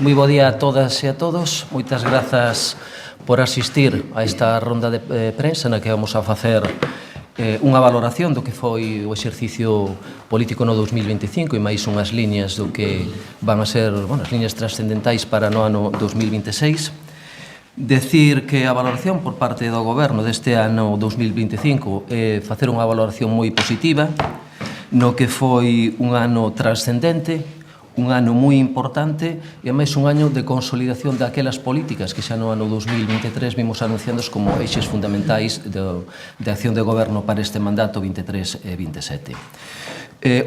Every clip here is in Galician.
Moi bo día a todas e a todos. Moitas grazas por asistir a esta ronda de prensa na que vamos a facer unha valoración do que foi o exercicio político no 2025 e máis unhas liñas do que van a ser as liñas trascendentais para no ano 2026. Decir que a valoración por parte do Goberno deste ano 2025 é facer unha valoración moi positiva no que foi un ano trascendente, un ano moi importante e máis un ano de consolidación daquelas políticas que xa no ano 2023 vimos anunciando como eixes fundamentais de acción de goberno para este mandato 23 e 27.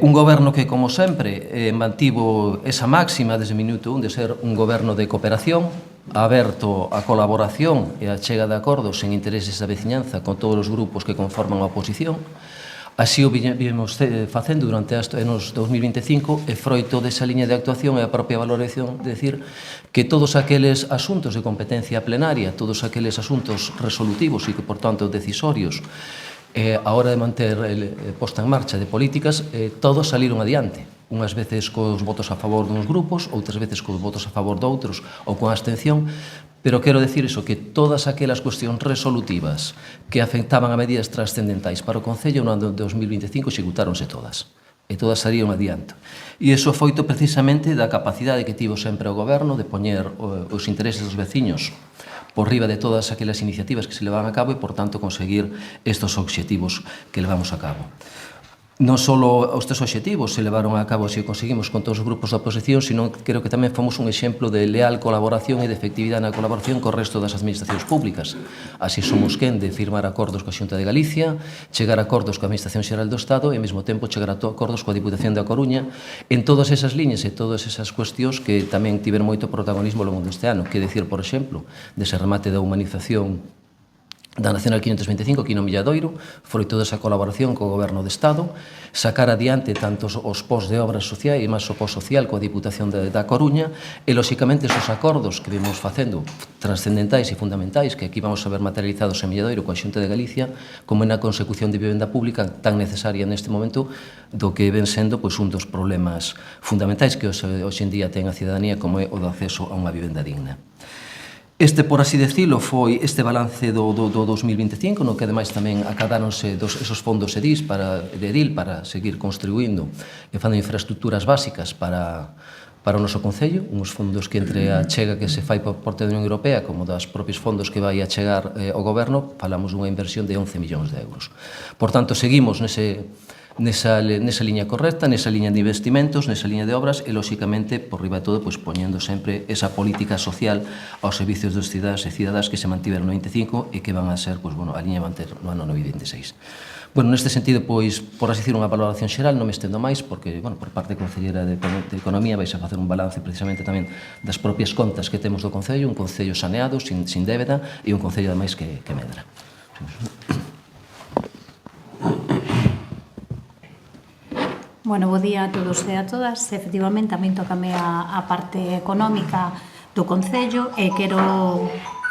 Un goberno que, como sempre, mantivo esa máxima desde o minuto 1 de ser un goberno de cooperación, aberto a colaboración e a chega de acordos en intereses da veciñanza con todos os grupos que conforman a oposición. Así o vimos facendo durante os anos 2025 e froito desa liña de actuación e a propia valoración de decir que todos aqueles asuntos de competencia plenaria, todos aqueles asuntos resolutivos e que, por tanto, decisorios a hora de manter posta en marcha de políticas, todos saliron adiante. Unhas veces cos votos a favor duns grupos, outras veces cos votos a favor de outros ou con abstención, pero quero decir iso, que todas aquelas cuestións resolutivas que afectaban a medidas trascendentais para o Concello no ano 2025 executáronse todas. E todas salíron adiante. E iso foi precisamente da capacidade que tivo sempre o Goberno de poñer os intereses dos veciños por riba de todas aquelas iniciativas que se levan a cabo e, por tanto, conseguir estes obxectivos que levamos a cabo. Non só estes obxectivos se levaron a cabo, se o conseguimos con todos os grupos da oposición, sino creo que tamén fomos un exemplo de leal colaboración e de efectividade na colaboración co resto das administracións públicas. Así somos quen de firmar acordos coa Xunta de Galicia, chegar a acordos coa Administración Xeral do Estado e, ao mesmo tempo, chegar a acordos coa Diputación da Coruña en todas esas liñas e todas esas cuestións que tamén tiveron moito protagonismo ao longo deste ano. Que decir, por exemplo, dese remate da humanización da Nacional 525 aquí no Milladoiro, foi toda esa colaboración co Goberno de Estado, sacar adiante tanto os pos de obras sociais e máis o pos social coa Diputación da Coruña e, lóxicamente, esos acordos que vimos facendo trascendentais e fundamentais que aquí vamos a ver materializados en Milladoiro coa Xunta de Galicia como na consecución de vivenda pública tan necesaria neste momento do que ven sendo un dos problemas fundamentais que hoxe en día ten a cidadanía como é o do acceso a unha vivenda digna. Este, por así decirlo, foi este balance do 2025, no que ademais tamén acadáronse esos fondos EDIL para seguir construindo e facendo infraestructuras básicas para o noso Concello, uns fondos que entre a chega que se fai por parte da Unión Europea como das propios fondos que vai a chegar ao Goberno, falamos dunha inversión de 11 millóns de euros. Por tanto, seguimos nesa liña correcta, nesa liña de investimentos, nesa liña de obras e, lóxicamente, por riba de todo, poñendo sempre esa política social aos servicios dos cidadás e cidadás que se mantiveron no 25 e que van a ser a liña de manter no ano 2026. Neste sentido, por así decir, unha valoración xeral, non me estendo máis, porque, por parte da Concelleira de Economía vais a facer un balance precisamente tamén das propias contas que temos do Concello, un Concello saneado, sin débeda, e un Concello, ademais, que medra. Bo día a todos e a todas. Efectivamente, a min tócame a parte económica do Concello e quero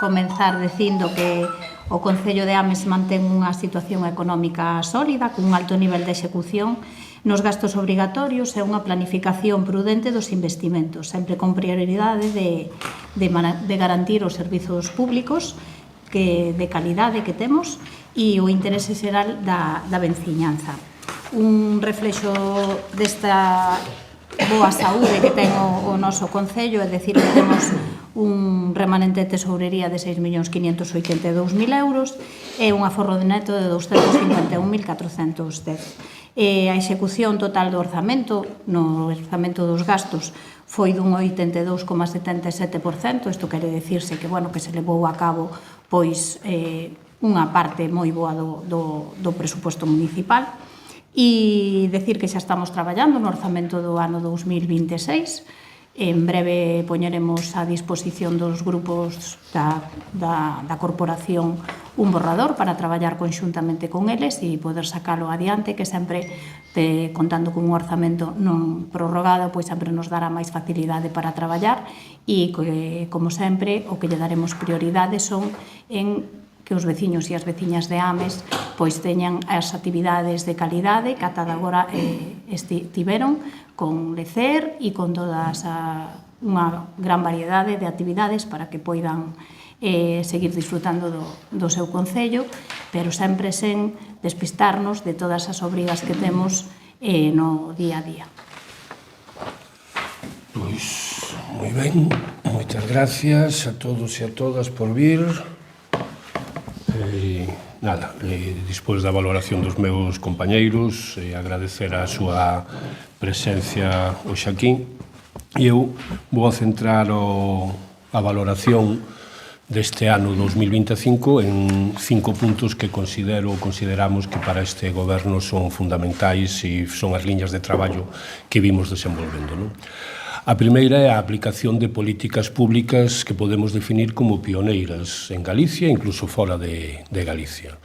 comenzar dicindo que o Concello de Ames mantén unha situación económica sólida, cun alto nivel de execución nos gastos obrigatorios e unha planificación prudente dos investimentos, sempre con prioridade de garantir os servizos públicos de calidade que temos e o interese xeral da veciñanza. Un reflexo desta boa saúde que ten o noso Concello é dicir que temos un remanente de tesourería de 6.582.000 euros e un aforro de neto de 251.410. A execución total do orzamento, no orzamento dos gastos, foi dun 82,77%, isto quere dicirse que se levou a cabo unha parte moi boa do presuposto municipal. E decir que xa estamos traballando no orzamento do ano 2026. En breve poñeremos a disposición dos grupos da corporación un borrador para traballar conxuntamente con eles e poder sacalo adiante, que sempre, contando con un orzamento non prorrogado, sempre nos dará máis facilidade para traballar e, como sempre, o que lle daremos prioridade son en que os veciños e as veciñas de Ames teñan as actividades de calidade que ata agora tiveron con Lecer e con todas unha gran variedade de actividades para que poidan seguir disfrutando do seu concello, pero sempre sen despistarnos de todas as obrigas que temos no día a día. Pois, moi ben, moitas gracias a todos e a todas por vir. Nada, despois da valoración dos meus compañeiros, agradecer a súa presencia hoxe aquí, e eu vou a centrar a valoración deste ano 2025 en 5 puntos que consideramos que para este goberno son fundamentais e son as liñas de traballo que vimos desenvolvendo, non? A primeira é a aplicación de políticas públicas que podemos definir como pioneiras en Galicia e incluso fora de Galicia.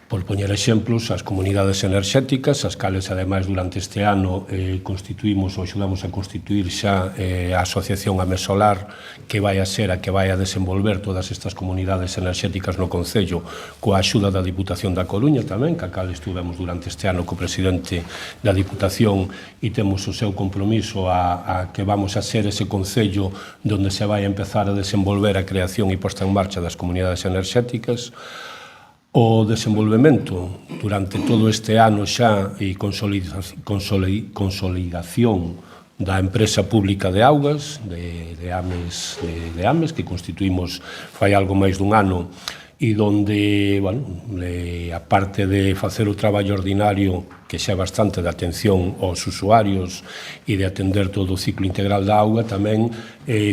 Por poñer exemplos, as comunidades enerxéticas, as cales, ademais, durante este ano constituímos ou axudamos a constituir xa a Asociación Amesolar, que vai a ser a que vai a desenvolver todas estas comunidades enerxéticas no Concello, coa axuda da Diputación da Coruña tamén, que a cal estuvemos durante este ano co presidente da Diputación e temos o seu compromiso a que vamos a ser ese Concello donde se vai a empezar a desenvolver a creación e posta en marcha das comunidades enerxéticas. O desenvolvemento durante todo este ano xa e consolidación da empresa pública de augas, de Ames, que constituímos fai algo máis dun ano, e donde, a parte de facer o traballo ordinario, que xa é bastante de atención aos usuarios e de atender todo o ciclo integral da auga, tamén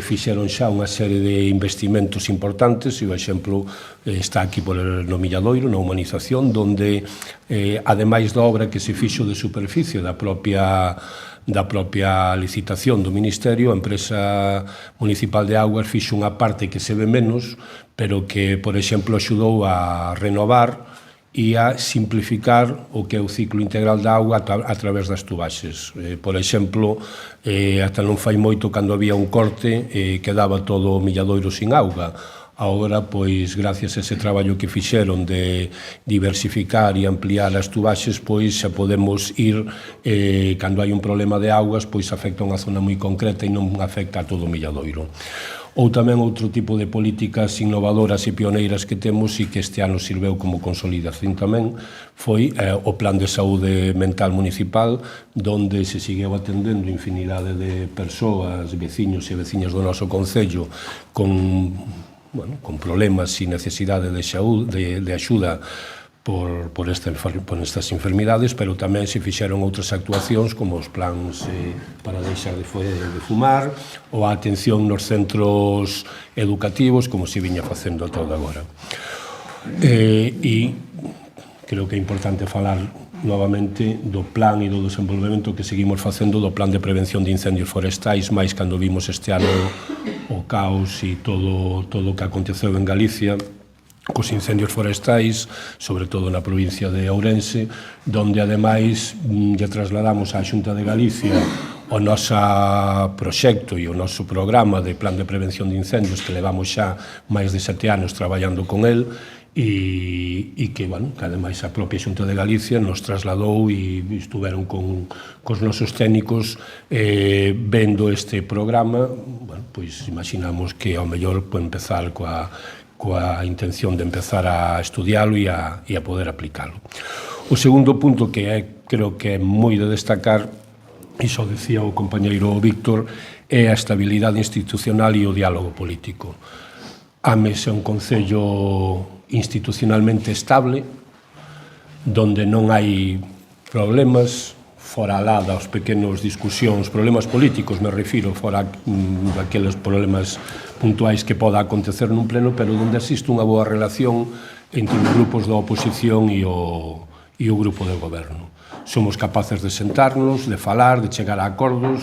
fixeron xa unha serie de investimentos importantes, e o exemplo está aquí no Milladoiro, na humanización, donde, ademais da obra que se fixo de superficie da propia licitación do Ministerio, a empresa municipal de augas fixo unha parte que se ve menos, pero que, por exemplo, axudou a renovar e a simplificar o que é o ciclo integral da auga a través das tubaxes. Por exemplo, ata non fai moito, cando había un corte, quedaba todo o Milladoiro sin auga. Agora, pois, gracias a ese traballo que fixeron de diversificar e ampliar as tubaxes, pois, xa podemos ir, cando hai un problema de augas, pois afecta unha zona moi concreta e non afecta a todo o Milladoiro. Ou tamén outro tipo de políticas innovadoras e pioneiras que temos e que este ano sirveu como consolidación tamén foi o Plan de Saúde Mental Municipal, donde se segueu atendendo infinidade de persoas, veciños e veciñas do noso concello con problemas e necesidade de axuda por estas enfermidades, pero tamén se fixeron outras actuacións como os plans para deixar de fumar ou a atención nos centros educativos, como se viña facendo ata agora. E creo que é importante falar novamente do plan e do desenvolvemento que seguimos facendo do plan de prevención de incendios forestais, máis cando vimos este ano o caos e todo o que aconteceu en Galicia cos incendios forestais, sobre todo na provincia de Ourense, donde ademais lle trasladamos á Xunta de Galicia o noso proxecto e o noso programa de plan de prevención de incendios, que levamos xa máis de 7 anos traballando con el, e que ademais a propia Xunta de Galicia nos trasladou e estuveron cos nosos técnicos vendo este programa. Pois imaginamos que ao mellor empezar coa intención de empezar a estudialo e a poder aplicalo. O segundo punto que creo que é moi de destacar, e xo decía o compañeiro Víctor, é a estabilidade institucional e o diálogo político. Ames é un concello institucionalmente estable, donde non hai problemas, fora alá das pequenos discusións, problemas políticos, me refiro, fora daqueles problemas puntuais que poda acontecer nun pleno, pero onde existe unha boa relación entre os grupos da oposición e o grupo de goberno. Somos capaces de sentarnos, de falar, de chegar a acordos,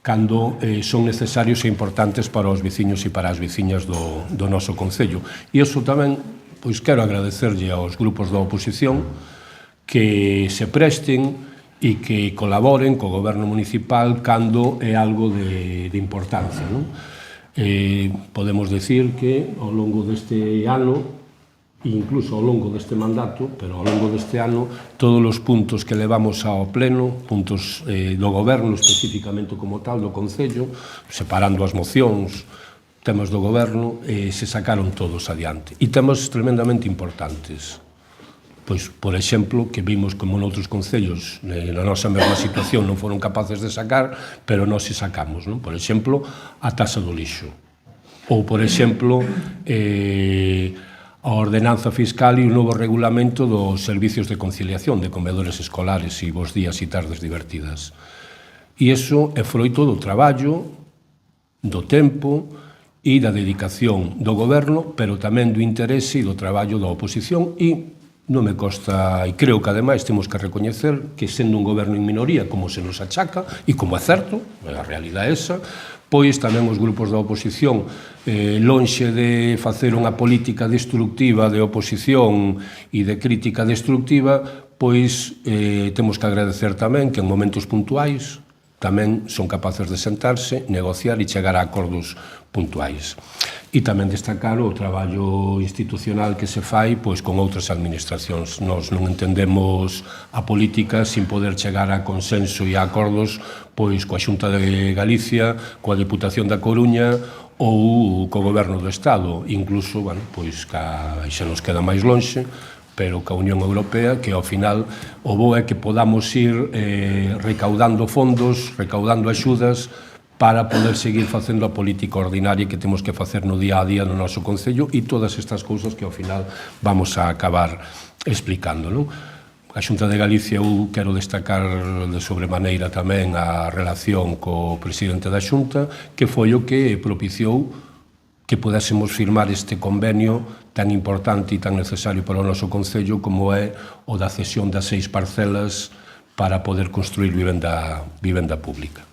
cando son necesarios e importantes para os veciños e para as veciñas do noso concello. E iso tamén, pois, quero agradecerlle aos grupos da oposición que se presten e que colaboren co goberno municipal cando é algo de importancia, non? Podemos decir que ao longo deste ano incluso ao longo deste mandato, pero ao longo deste ano, todos os puntos que levamos ao pleno, puntos do goberno, especificamente como tal, do Concello, separando as mocións, temas do goberno, se sacaron todos adiante. E temas tremendamente importantes. Pois, por exemplo, que vimos como noutros concellos na nosa mesma situación non foron capaces de sacar, pero nós se sacamos, non? Por exemplo, a taxa do lixo. Ou, por exemplo, a ordenanza fiscal e o novo regulamento dos servicios de conciliación de comedores escolares e bos días e tardes divertidas. E iso é froito do traballo, do tempo e da dedicación do goberno, pero tamén do interese e do traballo da oposición e non me consta, e creo que ademais temos que recoñecer que sendo un goberno en minoría, como se nos achaca, e como é certo, a realidade é esa, pois tamén os grupos da oposición, lonxe de facer unha política destructiva de oposición e de crítica destructiva, pois temos que agradecer tamén que en momentos puntuais tamén son capaces de sentarse, negociar e chegar a acordos puntuais. E tamén destacar o traballo institucional que se fai pois con outras administracións. Nós non entendemos a política sin poder chegar a consenso e a acordos pois coa Xunta de Galicia, coa Deputación da Coruña ou co Goberno do Estado. Incluso, bueno, pois xa nos queda máis lonxe, pero ca Unión Europea, que ao final o bo é que podamos ir recaudando fondos, recaudando axudas para poder seguir facendo a política ordinaria que temos que facer no día a día no noso Concello e todas estas cousas que ao final vamos a acabar explicando, non? A Xunta de Galicia eu quero destacar de sobremaneira tamén a relación co presidente da Xunta, que foi o que propiciou que podésemos firmar este convenio tan importante e tan necesario para o noso Concello como é o da cesión das 6 parcelas para poder construir vivenda pública.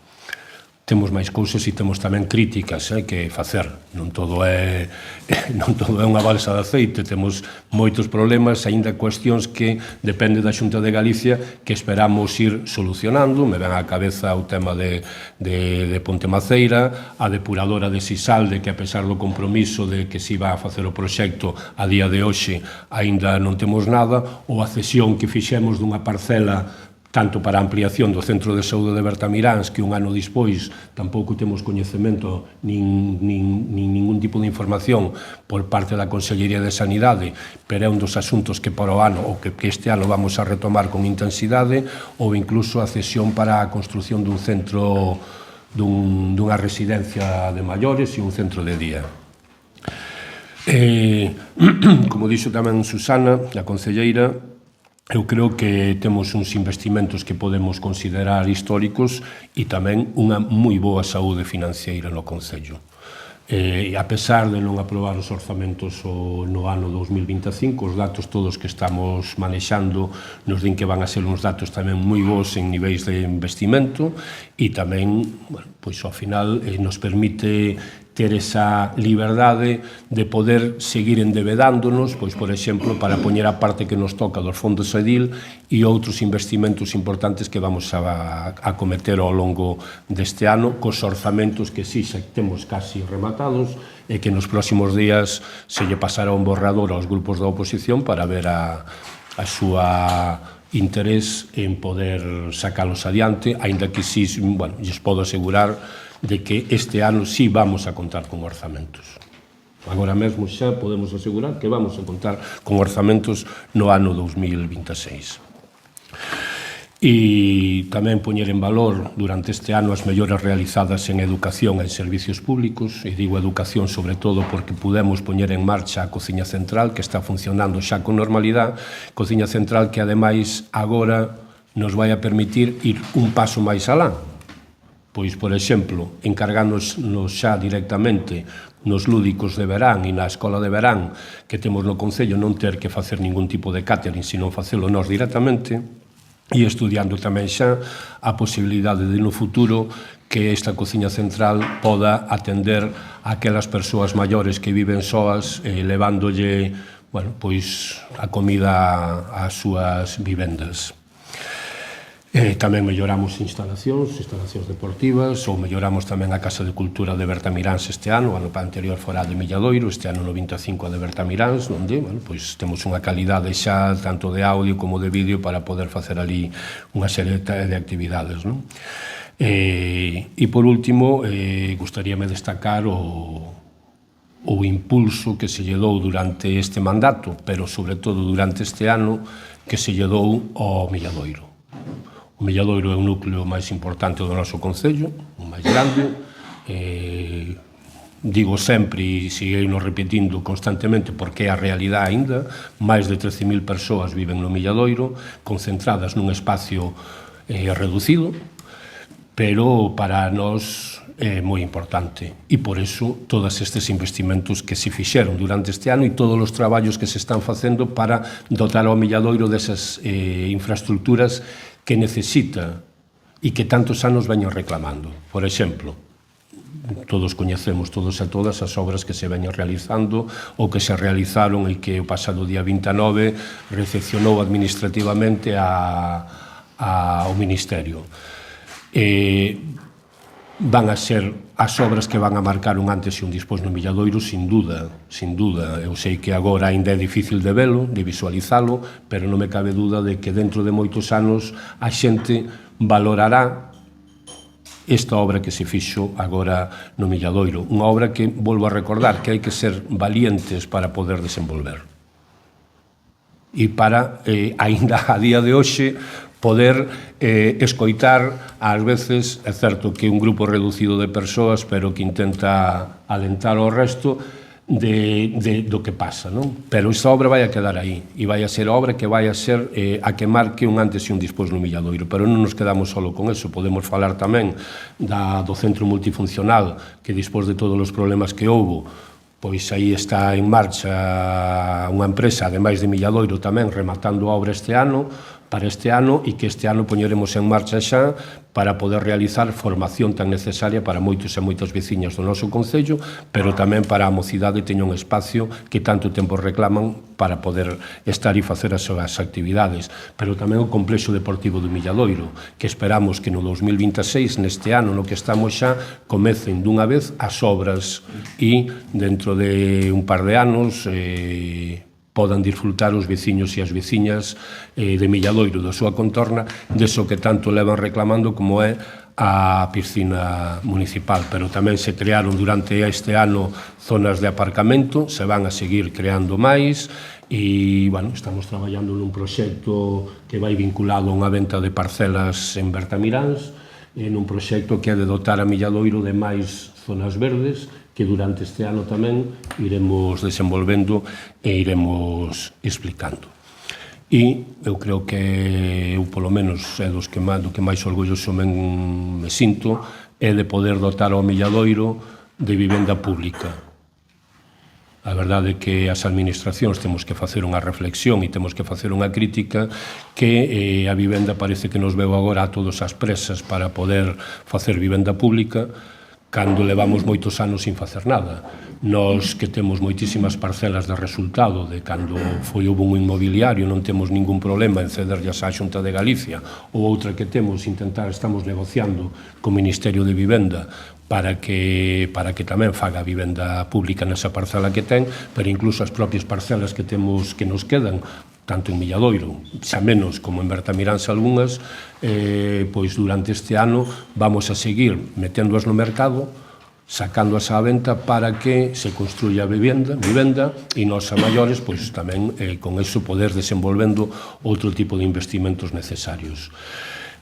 Temos máis cousas e temos tamén críticas que facer. Non todo é unha balsa de aceite, temos moitos problemas, aínda cuestións que depende da Xunta de Galicia que esperamos ir solucionando. Me ven á cabeza o tema de Ponte Maceira, a depuradora de Sisalde, que a pesar do compromiso de que se iba a facer o proxecto, a día de hoxe aínda non temos nada, ou a cesión que fixemos dunha parcela tanto para a ampliación do Centro de Saúde de Bertamiráns, que un ano dispois tampouco temos coñecemento nin ningún tipo de información por parte da Consellería de Sanidade, pero é un dos asuntos que para o ano, ou que este ano vamos a retomar con intensidade, ou incluso a cesión para a construción dun centro, dunha residencia de maiores e un centro de día. Como dixo tamén Susana, a concelleira, eu creo que temos uns investimentos que podemos considerar históricos e tamén unha moi boa saúde financeira no Concello. E a pesar de non aprobar os orzamentos no ano 2025, os datos todos que estamos manexando nos din que van a ser uns datos tamén moi bons en niveis de investimento e tamén, pois ao final, nos permite ter esa liberdade de poder seguir endebedándonos, pois, por exemplo, para poñer a parte que nos toca dos fondos EDIL e outros investimentos importantes que vamos a cometer ao longo deste ano, cos orzamentos que sí xa temos casi rematados e que nos próximos días se lle pasará un borrador aos grupos da oposición para ver a súa interés en poder sacalos adiante, aínda que sí, bueno, lles podo asegurar de que este ano sí vamos a contar con orzamentos. Agora mesmo xa podemos asegurar que vamos a contar con orzamentos no ano 2026. E tamén poñer en valor durante este ano as melloras realizadas en educación e en servicios públicos, e digo educación sobre todo porque pudemos poñer en marcha a Cociña Central, que está funcionando xa con normalidade, Cociña Central que ademais agora nos vai a permitir ir un paso máis alá. Pois, por exemplo, encargándonos xa directamente nos lúdicos de verán e na escola de verán que temos no Concello non ter que facer ningún tipo de catering, sino facelo nós directamente, e estudiando tamén xa a posibilidade de no futuro que esta Cociña Central poda atender a aquelas persoas maiores que viven soas, levándolle, bueno, pois, a comida ás súas vivendas. Tamén melloramos instalacións deportivas, ou melloramos tamén a Casa de Cultura de Bertamiráns este ano, o ano anterior fora de Milladoiro, este ano no 25 a de Bertamiráns, onde pois temos unha calidade xa tanto de audio como de vídeo para poder facer ali unha serie de actividades, non? E por último, gustaríame destacar o impulso que se lle dou durante este mandato, pero sobre todo durante este ano, que se lle dou ao Milladoiro. O Milladoiro é o núcleo máis importante do noso concello, o máis grande. Digo sempre, e segueino repetindo constantemente, porque é a realidade aínda, máis de 13.000 persoas viven no Milladoiro, concentradas nun espacio reducido, pero para nós é moi importante. E por iso, todos estes investimentos que se fixeron durante este ano e todos os traballos que se están facendo para dotar ao Milladoiro desas infraestructuras que necesita e que tantos anos veño reclamando. Por exemplo, todos coñecemos, todos e todas, as obras que se veñen realizando ou que se realizaron e que o pasado día 29 recepcionou administrativamente ao Ministerio. Van a ser as obras que van a marcar un antes e un despois no Milladoiro, sin dúda, sin dúda. Eu sei que agora ainda é difícil de velo, de visualizalo, pero non me cabe dúda de que dentro de moitos anos a xente valorará esta obra que se fixo agora no Milladoiro. Unha obra que, volvo a recordar, que hai que ser valientes para poder desenvolver. E para, aínda a día de hoxe, poder escoitar, ás veces, é certo que un grupo reducido de persoas, pero que intenta alentar ao resto do que pasa, non? Pero esta obra vai a quedar aí, e vai a ser a obra que vai a ser a que marque un antes e un despois no Milladoiro. Pero non nos quedamos solo con eso, podemos falar tamén do centro multifuncional, que despois de todos os problemas que houbo, pois aí está en marcha unha empresa, ademais de Milladoiro tamén, rematando a obra para este ano, e que este ano poñeremos en marcha xa para poder realizar formación tan necesaria para moitos e moitas veciñas do noso concello, pero tamén para a mocidade teña un espacio que tanto tempo reclaman para poder estar e facer as súas actividades. Pero tamén o complexo deportivo do Milladoiro, que esperamos que no 2026, neste ano no que estamos xa, comecen dunha vez as obras e dentro de un par de anos podan disfrutar os veciños e as veciñas de Milladoiro, da súa contorna, deso que tanto levan reclamando como é a piscina municipal. Pero tamén se crearon durante este ano zonas de aparcamento, se van a seguir creando máis, e, bueno, estamos traballando nun proxecto que vai vinculado a unha venta de parcelas en Bertamiráns, nun proxecto que é de dotar a Milladoiro de máis zonas verdes, que durante este ano tamén iremos desenvolvendo e iremos explicando. E eu creo que eu, polo menos, é do que máis orgulloso me sinto, é de poder dotar ao Milladoiro de vivenda pública. A verdade é que as administracións temos que facer unha reflexión e temos que facer unha crítica, que a vivenda parece que nos veu agora a todos as presas para poder facer vivenda pública, cando levamos moitos anos sin facer nada. Nós, que temos moitísimas parcelas de resultado de cando foi o boom inmobiliario, non temos ningún problema en cederllas á Xunta de Galicia, ou outra que estamos negociando co Ministerio de Vivenda para que tamén faga vivenda pública nesa parcela que ten, pero incluso as propias parcelas que nos quedan, tanto en Milladoiro, xa menos como en Bertamiráns algunhas, pois durante este ano vamos a seguir meténdoas no mercado, sacándoas á venta para que se construya vivenda e nós a maiores, pois tamén con eso poder desenvolvendo outro tipo de investimentos necesarios.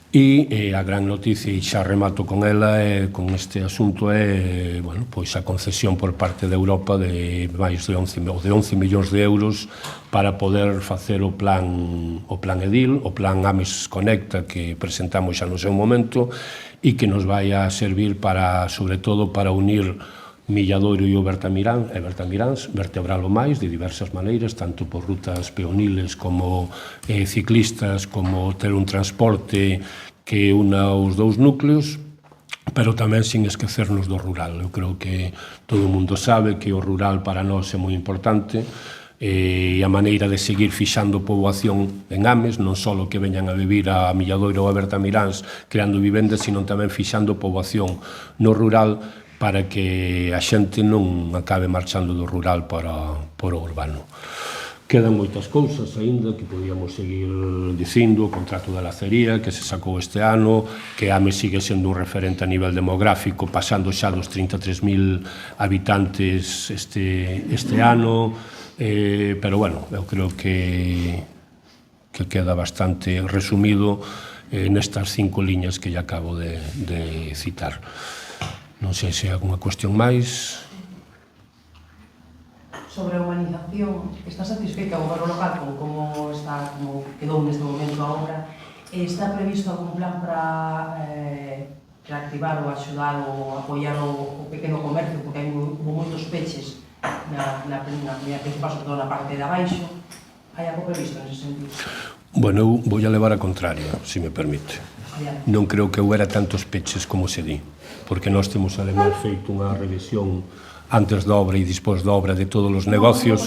E a gran noticia, e xa remato con ela, con este asunto, é pois a concesión por parte de Europa de máis de 11 millóns de euros para poder facer o plan EDIL, o plan AMES Conecta, que presentamos xa no seu momento, e que nos vai a servir sobre todo para unir Milladoiro e o Bertamiráns, vertebralo máis de diversas maneiras, tanto por rutas peoniles como ciclistas, como ter un transporte que una os dous núcleos, pero tamén sin esquecernos do rural. Eu creo que todo o mundo sabe que o rural para nós é moi importante, e a maneira de seguir fixando poboación en Ames, non só que veñan a vivir a Milladoiro ou a Bertamiráns creando vivendas, sino tamén fixando poboación no rural para que a xente non acabe marchando do rural para o urbano. Quedan moitas cousas aínda que podíamos seguir dicindo, o contrato da lacería que se sacou este ano, que Ames sigue sendo un referente a nivel demográfico, pasando xa dos 33.000 habitantes este ano, pero bueno, eu creo que queda bastante resumido nestas 5 liñas que lle acabo de citar. Non sei se hai alguna cuestión máis. Sobre a urbanización, está satisfeita o goberno local con como quedou neste momento a obra? Está previsto algún plan para reactivar ou axudar ou apoiar o pequeno comercio, porque hai moitos peches na principal, sobre todo na parte de abaixo? Hai algo previsto nese sentido? Bueno, eu vou a levar a contraria, se me permite. Non creo que houbera tantos peches como se di, porque nós temos ademais feito unha revisión antes da obra e despois da obra de todos os negocios.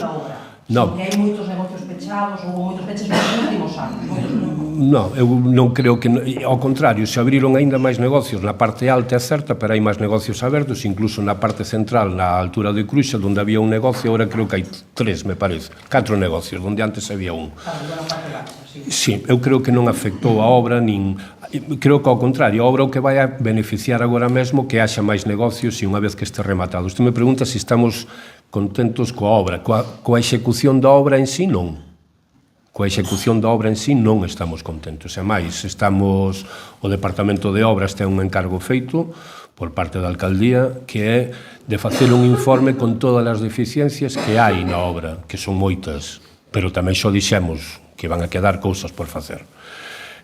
Non, hai moitos negocios pechados, ou moitos peches nos últimos anos. Non, eu non creo que... Ao contrario, se abriron aínda máis negocios na parte alta, é certa, pero hai máis negocios abertos, incluso na parte central, na altura de Cruxa, onde había un negocio, agora creo que hai 3, me parece, 4 negocios, onde antes había un. Sí, eu creo que non afectou a obra, nin... Creo que ao contrario, a obra o que vai a beneficiar agora mesmo que haxa máis negocios e unha vez que este rematado. Isto me pregunta se estamos contentos coa obra. Coa execución da obra en sí, non. Coa execución da obra en sí non estamos contentos. E máis, o Departamento de Obras ten un encargo feito por parte da Alcaldía que é de facer un informe con todas as deficiencias que hai na obra, que son moitas, pero tamén xo dixemos que van a quedar cousas por facer.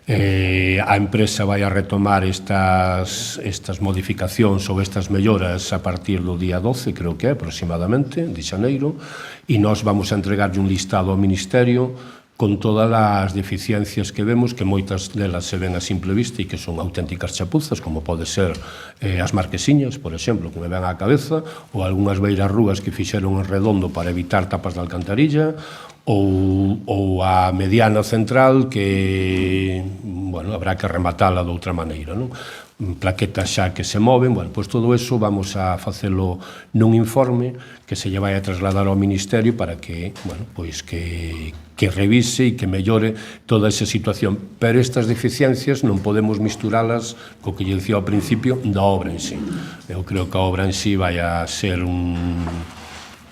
A empresa vai a retomar estas modificacións ou estas melloras a partir do día 12, creo que é, aproximadamente, de xaneiro, e nós vamos a entregarlle un listado ao Ministerio con todas as deficiencias que vemos, que moitas delas se ven a simple vista e que son auténticas chapuzas, como pode ser as marquesiñas, por exemplo, que me ven á cabeza, ou algunhas beiras rúas que fixeron en redondo para evitar tapas de alcantarilla, ou a mediana central que, bueno, habrá que rematala de outra maneira, non? Plaquetas xa que se moven, bueno, pois todo eso vamos a facelo nun informe que se lle vai a trasladar ao Ministerio para que, bueno, pois que revise e que mellore toda esa situación. Pero estas deficiencias non podemos misturalas co que lle dicía ao principio da obra en sí. Eu creo que a obra en sí vai a ser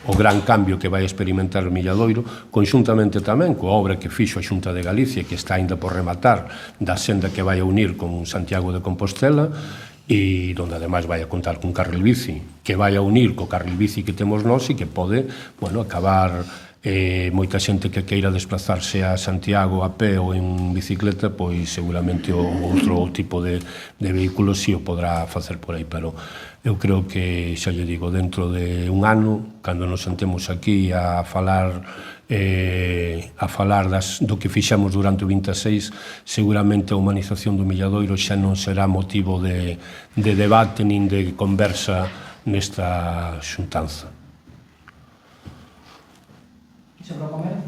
o gran cambio que vai experimentar o Milladoiro, conxuntamente tamén coa obra que fixo a Xunta de Galicia, que está aínda por rematar, da senda que vai a unir con Santiago de Compostela, e onde ademais vai a contar cun carril bici, que vai a unir co carril bici que temos nós e que pode, bueno, acabar moita xente que queira desplazarse a Santiago a pé ou en bicicleta, pois seguramente outro tipo de vehículos si o podrá facer por aí, pero eu creo que, xa lle digo, dentro de un ano, cando nos sentemos aquí a falar do que fixamos durante o 26, seguramente a humanización do Milladoiro xa non será motivo de debate nin de conversa nesta xuntanza. Sobre o comercio?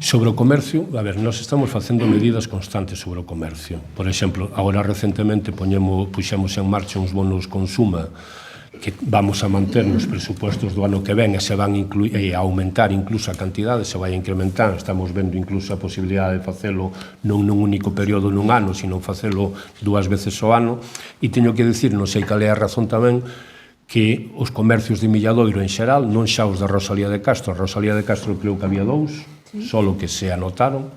Sobre o comercio, a ver, nós estamos facendo medidas constantes sobre o comercio. Por exemplo, agora recentemente puxemos en marcha uns bonos consuma que vamos a manter nos presupuestos do ano que ven e se van a aumentar incluso a cantidade, se vai a incrementar. Estamos vendo incluso a posibilidade de facelo non nun único período nun ano, sino facelo 2 veces ao ano. E teño que dicir, non sei cal é a razón tamén, que os comercios de Milladoiro en xeral, non xa os da Rosalía de Castro, a Rosalía de Castro creo que había 2, solo que se anotaron,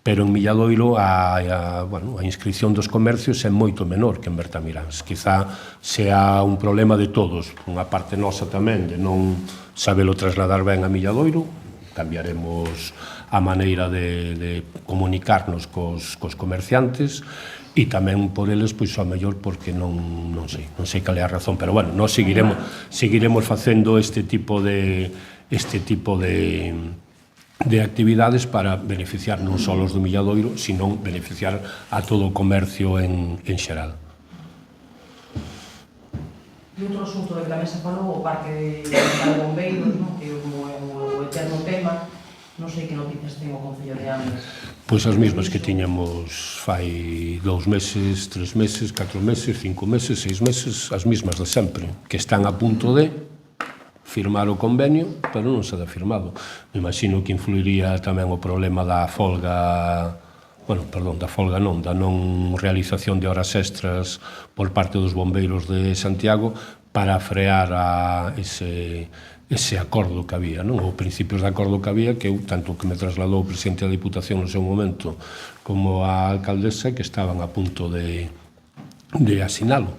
pero en Milladoiro a inscripción dos comercios é moito menor que en Bertamiráns. Quizá sea un problema de todos, unha parte nosa tamén, de non sabelo trasladar ben a Milladoiro, cambiaremos a maneira de comunicarnos cos comerciantes, e tamén por eles, pois, ao mellor, porque non sei cal é a razón, pero, bueno, nós seguiremos facendo este tipo de actividades para beneficiar non só os do Milladoiro, sino beneficiar a todo o comercio en xeral. E outro asunto que tamén se falou, o parque de bombeiros, que é o eterno tema, Non sei que noticias ten o Concello de Andes. Pois as mesmas que tiñamos fai 2 meses, 3 meses, 4 meses, 5 meses, 6 meses, as mesmas de sempre, que están a punto de firmar o convenio, pero non se dá firmado. Me imagino que influiría tamén o problema da folga, da non realización de horas extras por parte dos bombeiros de Santiago para frear ese acordo que había, non? Ou principios de acordo que había, que tanto que me trasladou o presidente da Diputación no seu momento como a alcaldesa, que estaban a punto de asinalo.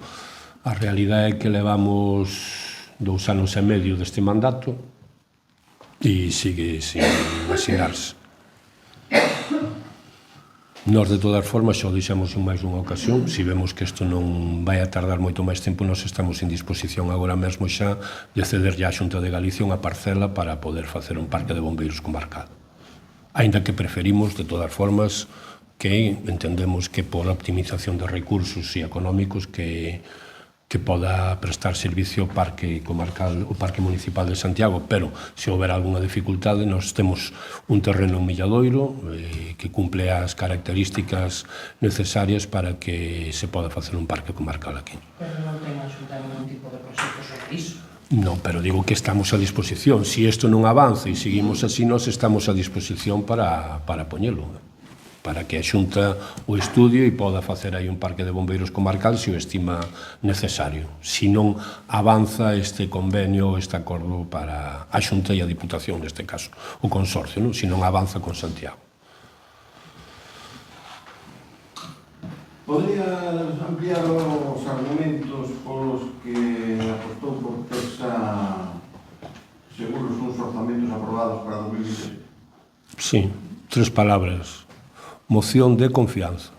A realidade é que levamos 2 anos e medio deste mandato e sigue sin asinarse. Nós, de todas formas, xa o dixemos en máis dunha ocasión, se vemos que isto non vai a tardar moito máis tempo, nós estamos en disposición agora mesmo xa de cederlle á Xunta de Galicia unha parcela para poder facer un parque de bombeiros comarcal. Aínda que preferimos, de todas formas, que entendemos que por optimización de recursos e económicos que poda prestar servicio ao parque comarcal, o parque municipal de Santiago, pero se houber algunha dificultade, nós temos un terreno en Milladoiro que cumple as características necesarias para que se poda facer un parque comarcal aquí. Pero non ten a Xunta ningún tipo de proxecto sobre iso. Non, pero digo que estamos a disposición. Se isto non avanza e seguimos así, nós estamos a disposición para poñelo, para que a Xunta o estudie e poda facer aí un parque de bombeiros comarcal se o estima necesario. Se non avanza este convenio, este acordo para a Xunta e a Diputación, neste caso, o consorcio, non? Se non avanza con Santiago. Podría ampliar os argumentos polos que apostou por Texas seguros uns orzamentos aprobados para 2020? Sí, 3 palabras. Moción de confianza.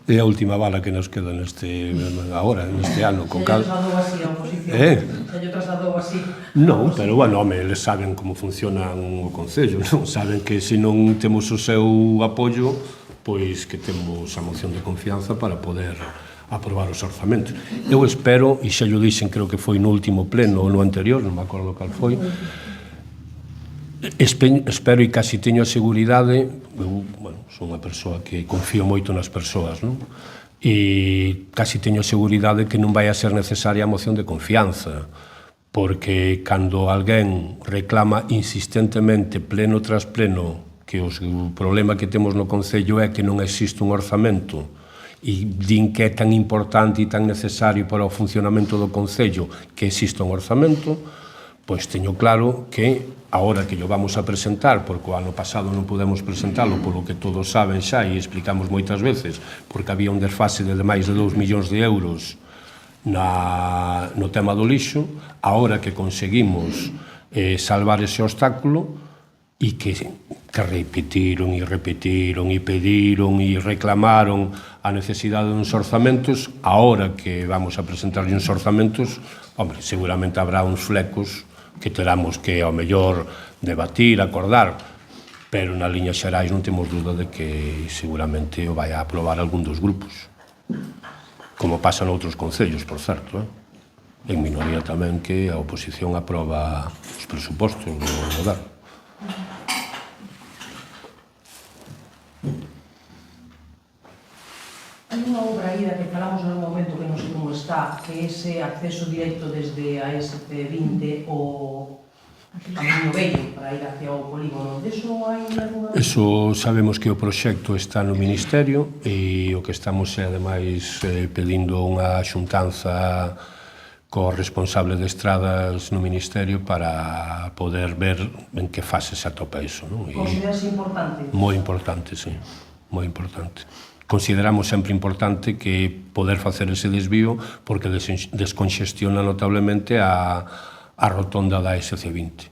É a última bala que nos queda neste ano. Se lle trasladou así a oposición. Se lle trasladou así. Non, pero, bueno, home, eles saben como funciona o Concello, non? Saben que se non temos o seu apoio, pois que temos a moción de confianza para poder aprobar os orzamentos. Eu espero, e xa llo dixen, creo que foi no último pleno ou no anterior, non me acordo cal foi, espero e casi teño a seguridade, eu, bueno, son unha persoa que confío moito nas persoas, non? E casi teño a seguridade que non vai a ser necesaria a moción de confianza, porque cando alguén reclama insistentemente, pleno tras pleno, que o problema que temos no Concello é que non existe un orzamento, e din que é tan importante e tan necesario para o funcionamento do Concello que exista un orzamento, pois teño claro que, agora que lo vamos a presentar, porque o ano pasado non podemos presentalo, polo que todos saben xa e explicamos moitas veces, porque había un desfase de máis de 2 millóns de euros no tema do lixo, agora que conseguimos salvar ese obstáculo, e que repetiron e pediron e reclamaron a necesidade de uns orzamentos, agora que vamos a presentar uns orzamentos, hombre, seguramente habrá uns flecos que teramos que, ao mellor, debatir, acordar, pero na liña xerais non temos dúda de que seguramente o vai a aprobar algún dos grupos, como pasa noutros concellos, por certo, en minoría tamén que a oposición aproba os presupostos do goberno. Hai unha obra aí da que falamos no momento que non sei como está, que é ese acceso directo desde a SP20 ao Camiño Vello para ir hacia o polígono. Deso hai alguna... Eso sabemos que o proxecto está no Ministerio e o que estamos é, ademais, pedindo unha xuntanza co responsable de estradas no Ministerio para poder ver en que fase se atopa iso, non? Consideras importante? Moi importante, sí, moi importante. Consideramos sempre importante que poder facer ese desvío porque desconxestiona notablemente a rotonda da SC20.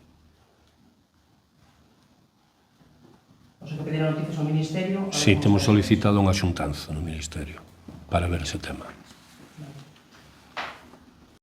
O sea, que pediron noticias ao Ministerio... Sí, temos solicitado unha xuntanza no Ministerio para ver ese tema.